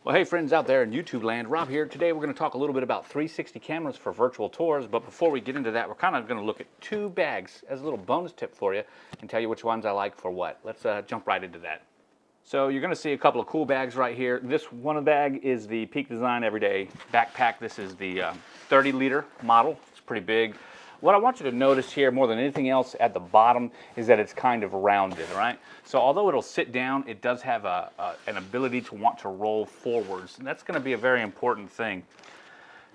Well, hey friends out there in YouTube land, Rob here. Today we're going to talk a little bit about 360 cameras for virtual tours, but before we get into that, we're kind of going to look at two bags as a little bonus tip for you and tell you which ones I like for what. Let's jump right into that. So you're going to see a couple of cool bags right here. This one bag is the Peak Design Everyday Backpack. This is the 30-liter model. It's pretty big. What I want you to notice here more than anything else at the bottom is that it's kind of rounded, right? So although it'll sit down, it does have an ability to want to roll forwards, and that's going to be a very important thing.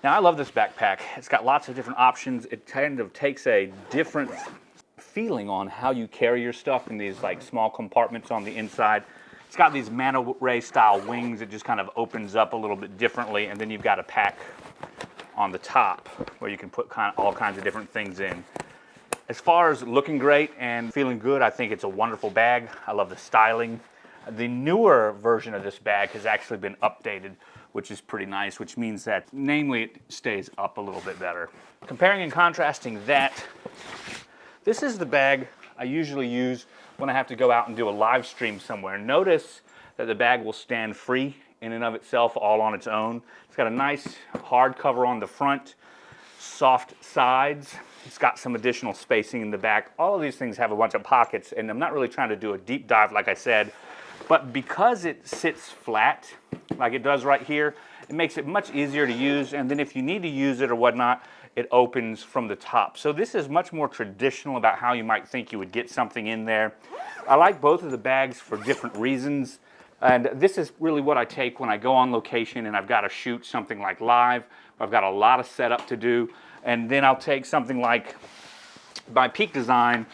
Now I love this backpack. It's got lots of different options. It kind of takes a different feeling on how you carry your stuff in these like small compartments on the inside. It's got these manta ray style wings. It just kind of opens up a little bit differently, and then you've got a pack on the top where you can put all kinds of different things in. As far as looking great and feeling good, I think it's a wonderful bag. I love the styling. The newer version of this bag has actually been updated, which is pretty nice, which means that namely it stays up a little bit better. Comparing and contrasting that, this is the bag I usually use when I have to go out and do a live stream somewhere. Notice that the bag will stand free in and of itself, all on its own. It's got a nice hard cover on the front, soft sides. It's got some additional spacing in the back. All of these things have a bunch of pockets, and I'm not really trying to do a deep dive like I said, but because it sits flat, like it does right here, it makes it much easier to use, and then if you need to use it or whatnot, it opens from the top. So this is much more traditional about how you might think you would get something in there. I like both of the bags for different reasons. And this is really what I take when I go on location and I've got to shoot something like live, or I've got a lot of setup to do. And then I'll take something like my Peak Design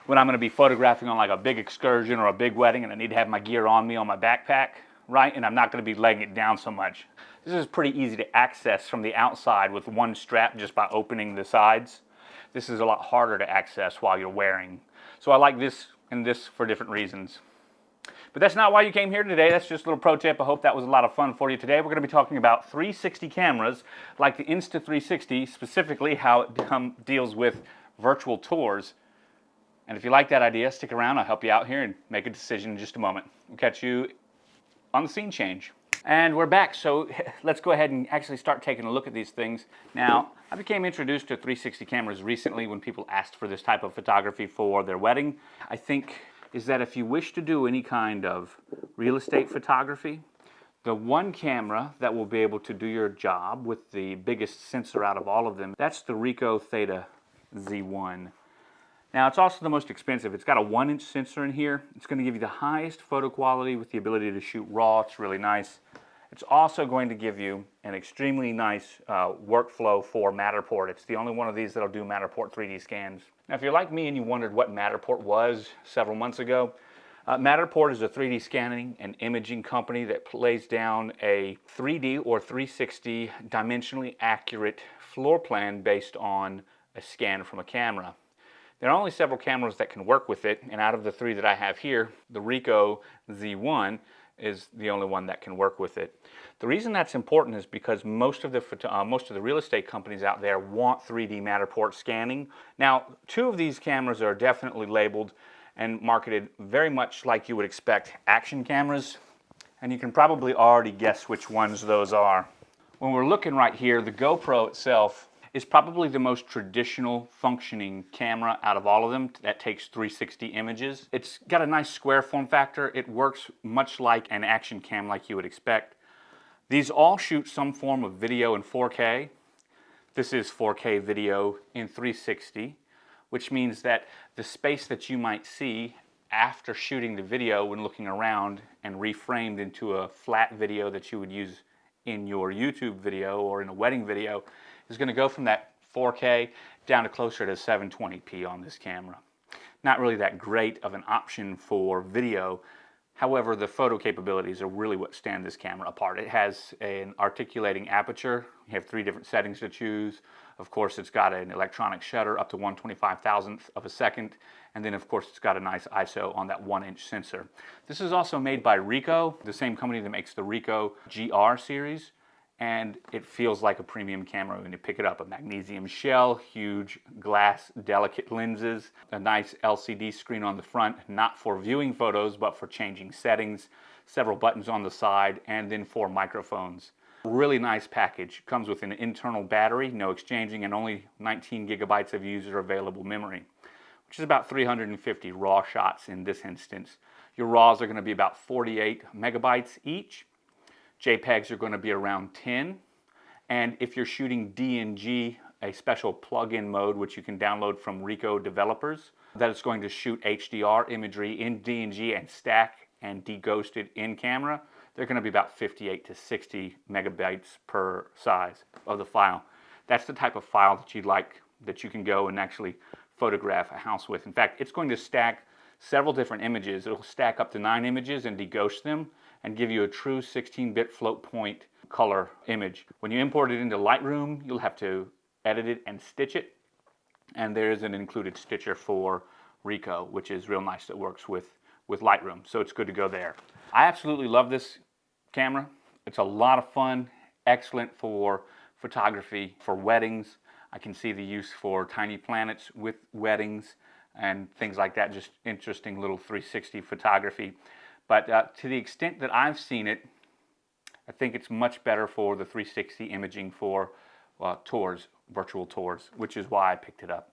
when I'm going to be photographing on like a big excursion or a big wedding and I need to have my gear on me on my backpack, right? And I'm not going to be laying it down so much. This is pretty easy to access from the outside with one strap just by opening the sides. This is a lot harder to access while you're wearing. So I like this and this for different reasons. But that's not why you came here today. That's just a little pro tip. I hope that was a lot of fun for you today. We're going to be talking about 360 cameras, like the Insta360, specifically how it deals with virtual tours. And if you like that idea, stick around. I'll help you out here and make a decision in just a moment. We'll catch you on the scene change. And we're back, so let's go ahead and actually start taking a look at these things. Now, I became introduced to 360 cameras recently when people asked for this type of photography for their wedding. I think is that if you wish to do any kind of real estate photography, the one camera that will be able to do your job with the biggest sensor out of all of them, that's the Ricoh Theta Z1. Now it's also the most expensive. It's got a 1-inch sensor in here. It's going to give you the highest photo quality with the ability to shoot RAW. It's really nice. It's also going to give you an extremely nice workflow for Matterport. It's the only one of these that'll do Matterport 3D scans. Now, if you're like me and you wondered what Matterport was several months ago, Matterport is a 3D scanning and imaging company that lays down a 3D or 360 dimensionally accurate floor plan based on a scan from a camera. There are only several cameras that can work with it, and out of the three that I have here, the Ricoh Z1 is the only one that can work with it. The reason that's important is because most of the real estate companies out there want 3D Matterport scanning. Now, two of these cameras are definitely labeled and marketed very much like you would expect action cameras, and you can probably already guess which ones those are. When we're looking right here, the GoPro itself is probably the most traditional functioning camera out of all of them that takes 360 images. It's got a nice square form factor. It works much like an action cam like you would expect. These all shoot some form of video in 4K. This is 4K video in 360, which means that the space that you might see after shooting the video when looking around and reframed into a flat video that you would use in your YouTube video or in a wedding video is going to go from that 4K down to closer to 720p on this camera. Not really that great of an option for video. However, the photo capabilities are really what stand this camera apart. It has an articulating aperture. You have 3 different settings to choose. Of course, it's got an electronic shutter up to 1/25,000th of a second. And then, of course, it's got a nice ISO on that 1-inch sensor. This is also made by Ricoh, the same company that makes the Ricoh GR series. And it feels like a premium camera when you pick it up. A magnesium shell, huge glass, delicate lenses, a nice LCD screen on the front, not for viewing photos, but for changing settings. several buttons on the side, and then 4 microphones. Really nice package. Comes with an internal battery, no exchanging, and only 19 gigabytes of user available memory, which is about 350 RAW shots in this instance. Your RAWs are going to be about 48 megabytes each. JPEGs are going to be around 10. And if you're shooting DNG, a special plug-in mode which you can download from Ricoh developers, that is going to shoot HDR imagery in DNG and stack and deghost it in camera, they're going to be about 58 to 60 megabytes per size of the file. That's the type of file that you'd like, that you can go and actually photograph a house with. In fact, it's going to stack several different images. It'll stack up to 9 images and deghost them and give you a true 16-bit float point color image. When you import it into Lightroom, you'll have to edit it and stitch it. And there is an included stitcher for Ricoh, which is real nice, that works with Lightroom. So it's good to go there. I absolutely love this camera. It's a lot of fun, excellent for photography, for weddings. I can see the use for tiny planets with weddings and things like that, just interesting little 360 photography. But to the extent that I've seen it, I think it's much better for the 360 imaging for tours, virtual tours, which is why I picked it up.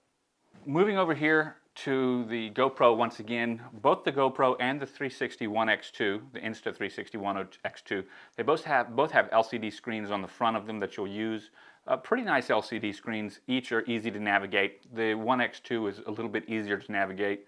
Moving over here to the GoPro once again, both the GoPro and the 360 OneX2, the Insta360 OneX2, they both have LCD screens on the front of them that you'll use. Pretty nice LCD screens. Each are easy to navigate. The OneX2 is a little bit easier to navigate.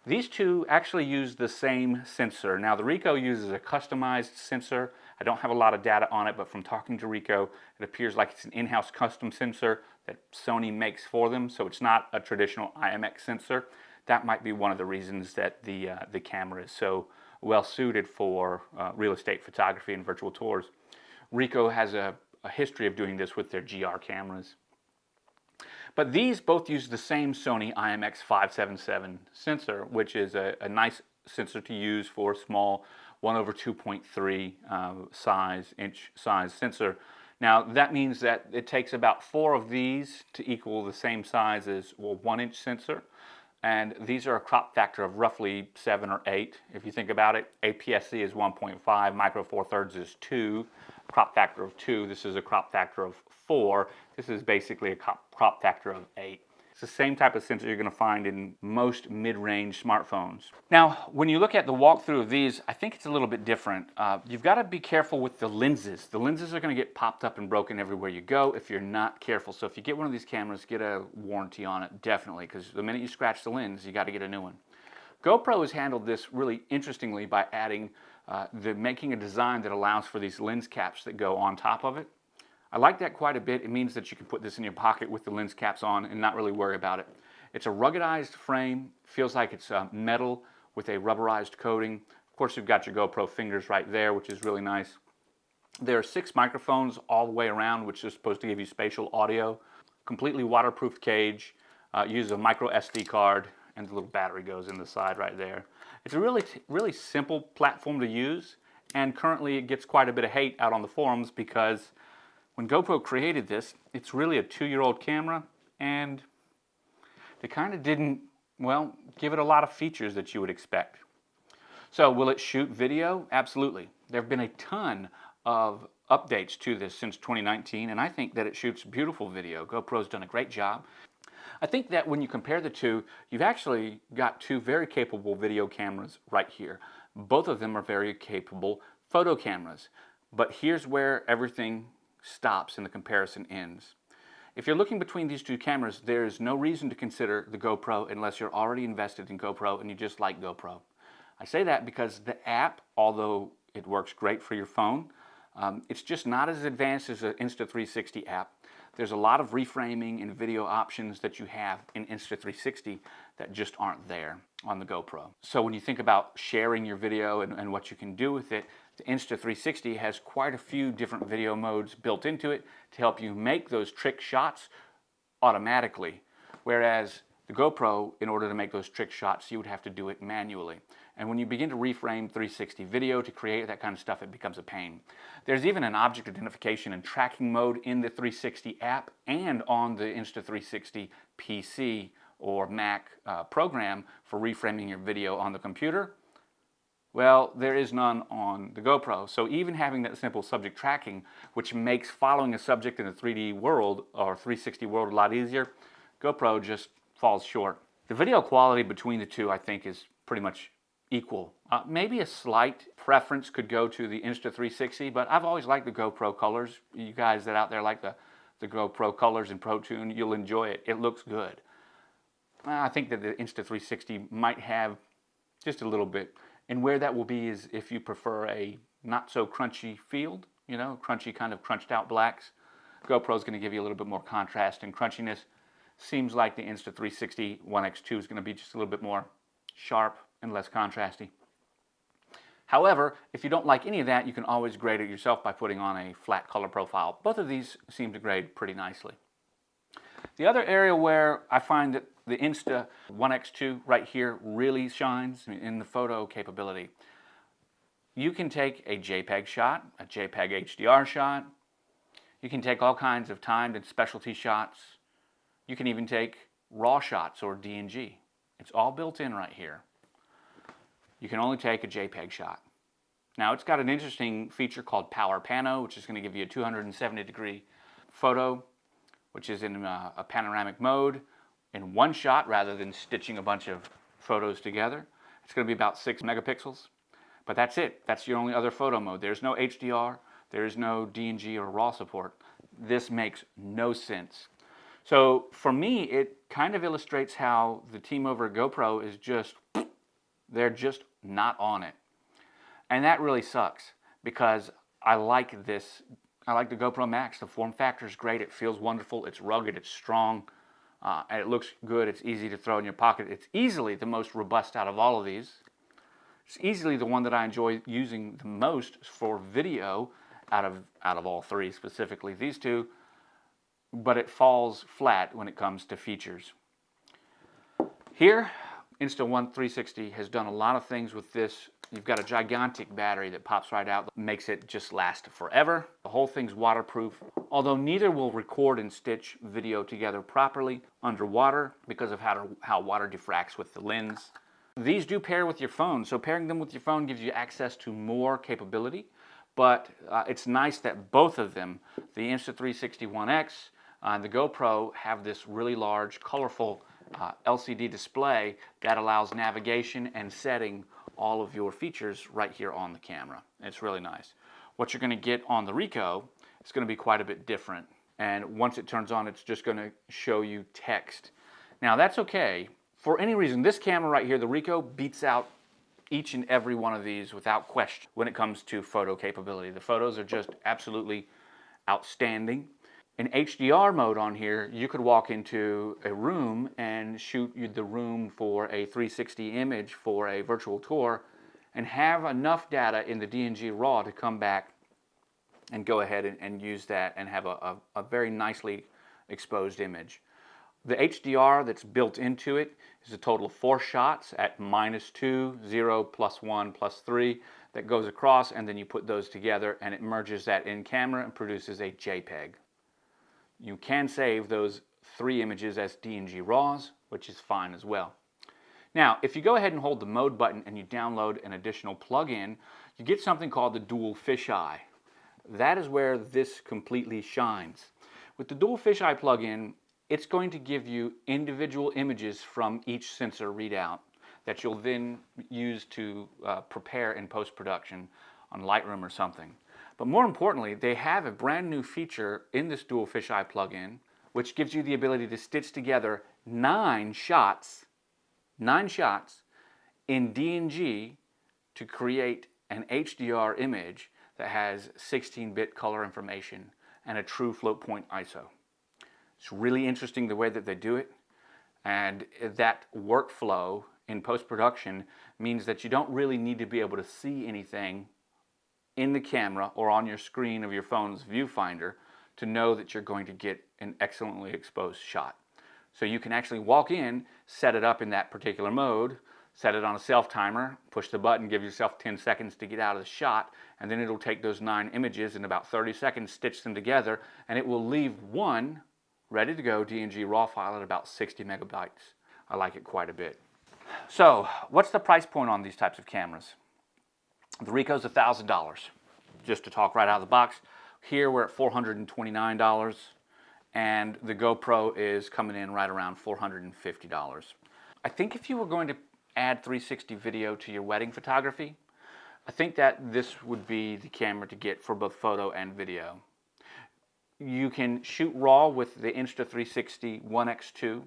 These two actually use the same sensor. Now the Ricoh uses a customized sensor. I don't have a lot of data on it, but from talking to Ricoh, it appears like it's an in-house custom sensor that Sony makes for them, so it's not a traditional IMX sensor. That might be one of the reasons that the camera is so well suited for real estate photography and virtual tours. Ricoh has a history of doing this with their GR cameras. But these both use the same Sony IMX577 sensor, which is a nice sensor to use for small 1/2.3 inch size sensor. Now that means that it takes about 4 of these to equal the same size as a 1-inch sensor. And these are a crop factor of roughly 7 or 8. If you think about it, APS-C is 1.5, micro four thirds is 2, crop factor of 2. This is a crop factor of 4. This is basically a crop factor of 8. It's the same type of sensor you're going to find in most mid-range smartphones. Now, when you look at the walkthrough of these, I think it's a little bit different. You've got to be careful with the lenses. The lenses are going to get popped up and broken everywhere you go if you're not careful. So if you get one of these cameras, get a warranty on it, definitely, because the minute you scratch the lens, you got to get a new one. GoPro has handled this really interestingly by adding, making a design that allows for these lens caps that go on top of it. I like that quite a bit. It means that you can put this in your pocket with the lens caps on and not really worry about it. It's a ruggedized frame, feels like it's metal with a rubberized coating. Of course, you've got your GoPro fingers right there, which is really nice. There are 6 microphones all the way around, which is supposed to give you spatial audio. Completely waterproof cage, uses a micro SD card, and the little battery goes in the side right there. It's a really simple platform to use, and currently it gets quite a bit of hate out on the forums because when GoPro created this, it's really a 2-year-old camera, and they kind of didn't, well, give it a lot of features that you would expect. So will it shoot video? Absolutely. There have been a ton of updates to this since 2019, and I think that it shoots beautiful video. GoPro's done a great job. I think that when you compare the two, you've actually got 2 very capable video cameras right here. Both of them are very capable photo cameras, but here's where everything stops and the comparison ends. If you're looking between these 2 cameras, there's no reason to consider the GoPro unless you're already invested in GoPro and you just like GoPro. I say that because the app, although it works great for your phone, it's just not as advanced as the Insta360 app. There's a lot of reframing and video options that you have in Insta360 that just aren't there on the GoPro. So when you think about sharing your video and what you can do with it, the Insta360 has quite a few different video modes built into it to help you make those trick shots automatically. Whereas the GoPro, in order to make those trick shots, you would have to do it manually. And when you begin to reframe 360 video to create that kind of stuff, it becomes a pain. There's even an object identification and tracking mode in the 360 app and on the Insta360 PC or Mac program for reframing your video on the computer. Well, there is none on the GoPro. So even having that simple subject tracking, which makes following a subject in a 3D world or 360 world a lot easier, GoPro just falls short. The video quality between the two, I think, is pretty much equal. Maybe a slight preference could go to the Insta360, but I've always liked the GoPro colors. You guys that out there like the GoPro colors in Pro Tune, you'll enjoy it. It looks good. I think that the Insta360 might have just a little bit. And where that will be is if you prefer a not so crunchy field, you know, crunchy kind of crunched out blacks. GoPro's going to give you a little bit more contrast and crunchiness. Seems like the Insta360 OneX2 is going to be just a little bit more sharp and less contrasty. However, if you don't like any of that, you can always grade it yourself by putting on a flat color profile. Both of these seem to grade pretty nicely. The other area where I find that the Insta OneX2 right here really shines in the photo capability. You can take a JPEG shot, a JPEG HDR shot. You can take all kinds of timed and specialty shots. You can even take raw shots or DNG. It's all built in right here. You can only take a JPEG shot. Now it's got an interesting feature called Power Pano, which is going to give you a 270-degree photo, which is in a panoramic mode in one shot rather than stitching a bunch of photos together. It's going to be about 6 megapixels, but that's it. That's your only other photo mode. There's no HDR, there's no DNG or RAW support. This makes no sense. So for me, it kind of illustrates how the team over at GoPro is just, they're just not on it. And that really sucks because I like this. I like the GoPro Max. The form factor is great. It feels wonderful. It's rugged. It's strong. And it looks good. It's easy to throw in your pocket. It's easily the most robust out of all of these. It's easily the one that I enjoy using the most for video out of all three, specifically these two. But it falls flat when it comes to features. Here, Insta360 has done a lot of things with this. You've got a gigantic battery that pops right out, makes it just last forever. The whole thing's waterproof, although neither will record and stitch video together properly underwater because of how water diffracts with the lens. These do pair with your phone, so pairing them with your phone gives you access to more capability, but it's nice that both of them, the Insta360 One X and the GoPro, have this really large, colorful LCD display that allows navigation and setting all of your features right here on the camera. It's really nice. What you're going to get on the Ricoh is going to be quite a bit different. And once it turns on, it's just going to show you text. Now that's okay. For any reason, this camera right here, the Ricoh, beats out each and every one of these without question when it comes to photo capability. The photos are just absolutely outstanding. In HDR mode on here, you could walk into a room and shoot the room for a 360 image for a virtual tour and have enough data in the DNG RAW to come back and go ahead and use that and have a very nicely exposed image. The HDR that's built into it is a total of 4 shots at -2, 0, +1, +3 that goes across, and then you put those together and it merges that in camera and produces a JPEG. You can save those 3 images as DNG RAWs, which is fine as well. Now, if you go ahead and hold the mode button and you download an additional plugin, you get something called the dual fisheye. That is where this completely shines. With the dual fisheye plugin, it's going to give you individual images from each sensor readout that you'll then use to prepare in post-production on Lightroom or something. But more importantly, they have a brand new feature in this dual fisheye plugin, which gives you the ability to stitch together 9 shots in DNG to create an HDR image that has 16-bit color information and a true float point ISO. It's really interesting the way that they do it, and that workflow in post-production means that you don't really need to be able to see anything in the camera or on your screen of your phone's viewfinder to know that you're going to get an excellently exposed shot. So you can actually walk in, set it up in that particular mode, set it on a self-timer, push the button, give yourself 10 seconds to get out of the shot, and then it'll take those 9 images in about 30 seconds, stitch them together, and it will leave one ready to go DNG RAW file at about 60 megabytes. I like it quite a bit. So, what's the price point on these types of cameras? The Ricoh's $1,000, just to talk right out of the box. Here we're at $429, and the GoPro is coming in right around $450. I think if you were going to add 360 video to your wedding photography, I think that this would be the camera to get for both photo and video. You can shoot RAW with the Insta360 OneX2.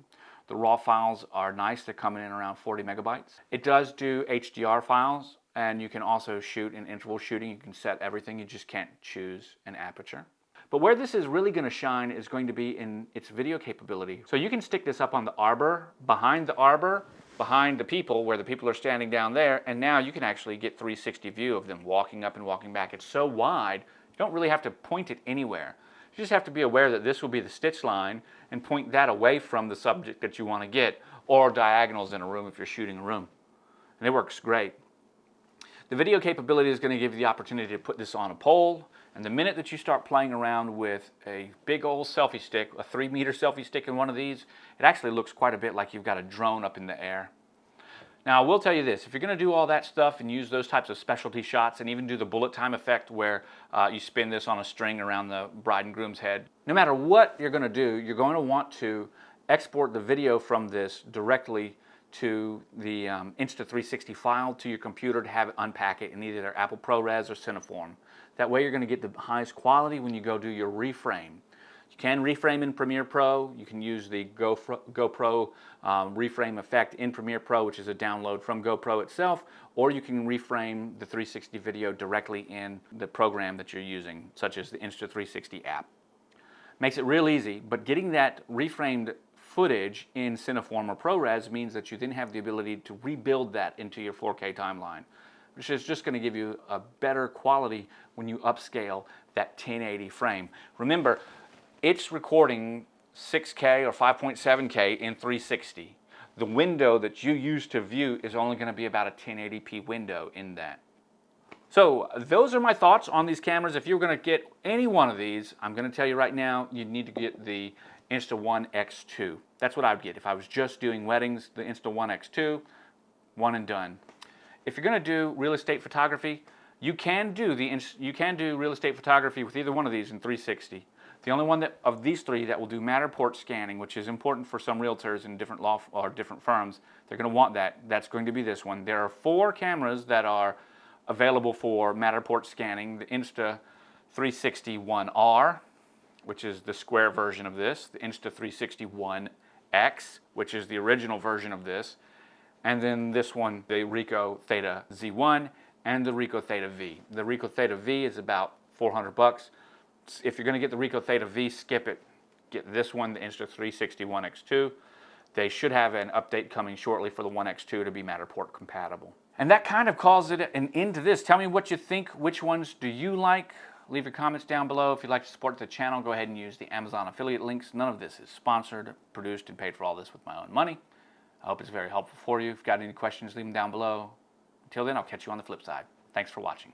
The RAW files are nice, they're coming in around 40 megabytes. It does do HDR files, and you can also shoot in interval shooting. You can set everything, you just can't choose an aperture. But where this is really going to shine is going to be in its video capability. So you can stick this up on the arbor, behind the people, where the people are standing down there, and now you can actually get 360 view of them walking up and walking back. It's so wide, you don't really have to point it anywhere. You just have to be aware that this will be the stitch line and point that away from the subject that you want to get, or diagonals in a room if you're shooting a room. And it works great. The video capability is going to give you the opportunity to put this on a pole, and the minute that you start playing around with a big old selfie stick, a 3-meter selfie stick in one of these, it actually looks quite a bit like you've got a drone up in the air. Now, I will tell you this, if you're going to do all that stuff and use those types of specialty shots and even do the bullet time effect where you spin this on a string around the bride and groom's head, no matter what you're going to do, you're going to want to export the video from this directly to the Insta360 file to your computer to have it unpack it in either Apple ProRes or Cineform. That way you're going to get the highest quality when you go do your reframe. You can reframe in Premiere Pro. You can use the GoPro reframe effect in Premiere Pro, which is a download from GoPro itself, or you can reframe the 360 video directly in the program that you're using, such as the Insta360 app. Makes it real easy, but getting that reframed footage in Cineform or ProRes means that you then have the ability to rebuild that into your 4K timeline, which is just going to give you a better quality when you upscale that 1080 frame. Remember, it's recording 6K or 5.7K in 360. The window that you use to view is only going to be about a 1080p window in that. So those are my thoughts on these cameras. If you're going to get any one of these, I'm going to tell you right now, you need to get the Insta1X2. That's what I would get. If I was just doing weddings, the Insta1X2, one and done. If you're going to do real estate photography, you can do real estate photography with either one of these in 360. The only one of these three that will do Matterport scanning, which is important for some realtors in different law or different firms, they're going to want that. That's going to be this one. There are 4 cameras that are available for Matterport scanning. The Insta360 1R, which is the square version of this. The Insta360 1X, which is the original version of this. And then this one, the Ricoh Theta Z1 and the Ricoh Theta V. The Ricoh Theta V is about $400. If you're going to get the Ricoh Theta V, skip it. Get this one, the Insta360 1X2. They should have an update coming shortly for the 1X2 to be Matterport compatible. And that kind of calls it an end to this. Tell me what you think. Which ones do you like? Leave your comments down below. If you'd like to support the channel, go ahead and use the Amazon affiliate links. None of this is sponsored, produced, and paid for all this with my own money. I hope it's very helpful for you. If you've got any questions, leave them down below. Until then, I'll catch you on the flip side. Thanks for watching.